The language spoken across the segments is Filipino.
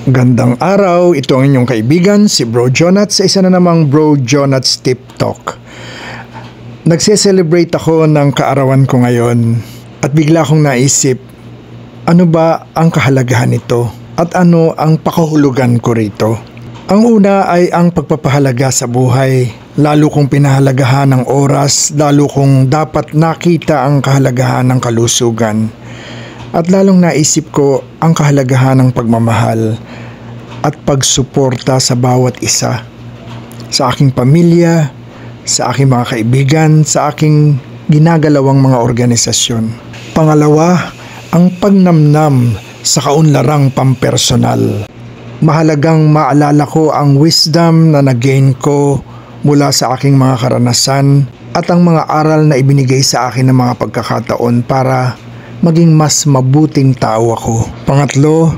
Gandang araw, ito ang inyong kaibigan, si Bro Jonat sa isa na namang Bro Jonat's Tip Talk. Nagse-celebrate ako ng kaarawan ko ngayon at bigla akong naisip, ano ba ang kahalagahan nito at ano ang pakahulugan ko rito? Ang una ay ang pagpapahalaga sa buhay, lalo kong pinahalagahan ng oras, lalo kong dapat nakita ang kahalagahan ng kalusugan. At lalong naisip ko ang kahalagahan ng pagmamahal at pagsuporta sa bawat isa. Sa aking pamilya, sa aking mga kaibigan, sa aking ginagalawang mga organisasyon. Pangalawa, ang pagnamnam sa kaunlarang pampersonal. Mahalagang maalala ko ang wisdom na nag-gain ko mula sa aking mga karanasan at ang mga aral na ibinigay sa akin ng mga pagkakataon para maging mas mabuting tao ako. Pangatlo,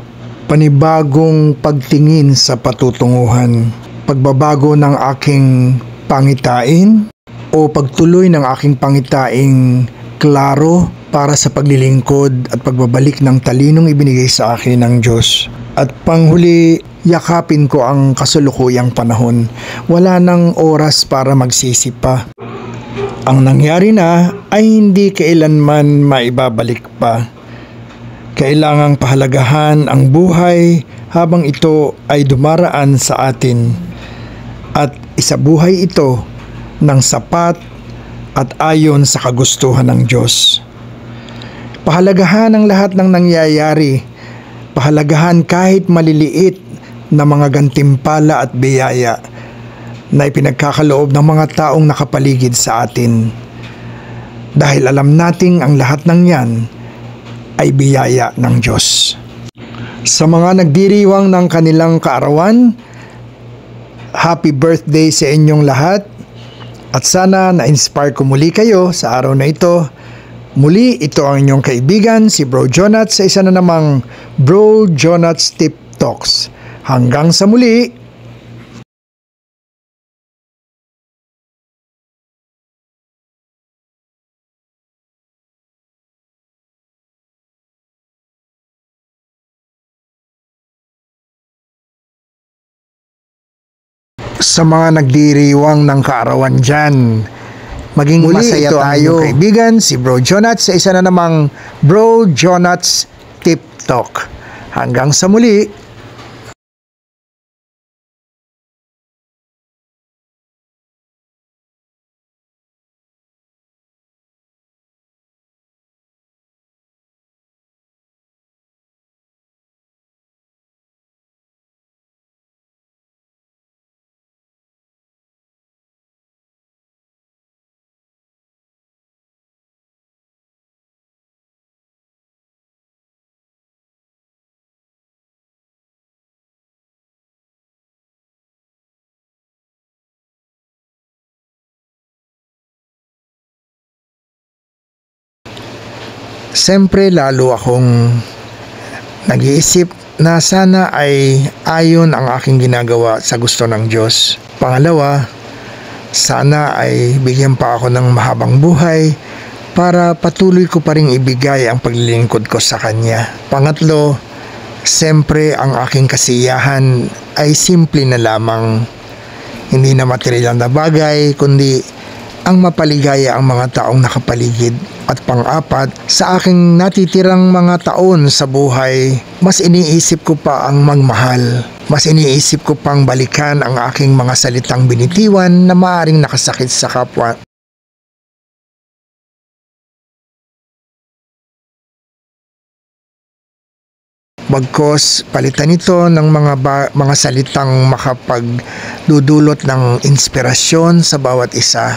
panibagong pagtingin sa patutunguhan. Pagbabago ng aking pangitain o pagtuloy ng aking pangitaing klaro para sa paglilingkod at pagbabalik ng talinong ibinigay sa akin ng Diyos. At panghuli, yakapin ko ang kasalukuyang panahon. Wala nang oras para magsisi pa. Ang nangyari na ay hindi kailanman maibabalik pa. Kailangang pahalagahan ang buhay habang ito ay dumaraan sa atin. At isabuhay ito ng sapat at ayon sa kagustuhan ng Diyos. Pahalagahan ang lahat ng nangyayari. Pahalagahan kahit maliliit na mga gantimpala at biyaya na ipinagkakaloob ng mga taong nakapaligid sa atin. Dahil alam nating ang lahat ng yan ay biyaya ng Diyos. Sa mga nagdiriwang ng kanilang kaarawan, happy birthday sa inyong lahat at sana na-inspire ko muli kayo sa araw na ito. Muli, ito ang inyong kaibigan, si Bro Jonat sa isa na namang Bro Jonat's Tip Talks. Hanggang sa muli! Sa mga nagdiriwang ng kaarawan dyan, maging muli, masaya tayo. Kaibigan, si Bro Jonat sa isa na namang Bro Jonat's Tip Talk. Hanggang sa muli! Siyempre lalo akong nag-iisip na sana ay ayon ang aking ginagawa sa gusto ng Diyos. Pangalawa, sana ay bigyan pa ako ng mahabang buhay para patuloy ko pa rin ibigay ang paglilingkod ko sa Kanya. Pangatlo, siyempre ang aking kasiyahan ay simple na lamang. Hindi na material na bagay, kundi ang mapaligaya ang mga taong nakapaligid. At pang-apat, sa aking natitirang mga taon sa buhay, mas iniisip ko pa ang magmahal. Mas iniisip ko pang balikan ang aking mga salitang binitiwan na maaaring nakasakit sa kapwa. Bagkos, palitan ito ng mga salitang makapagdudulot ng inspirasyon sa bawat isa.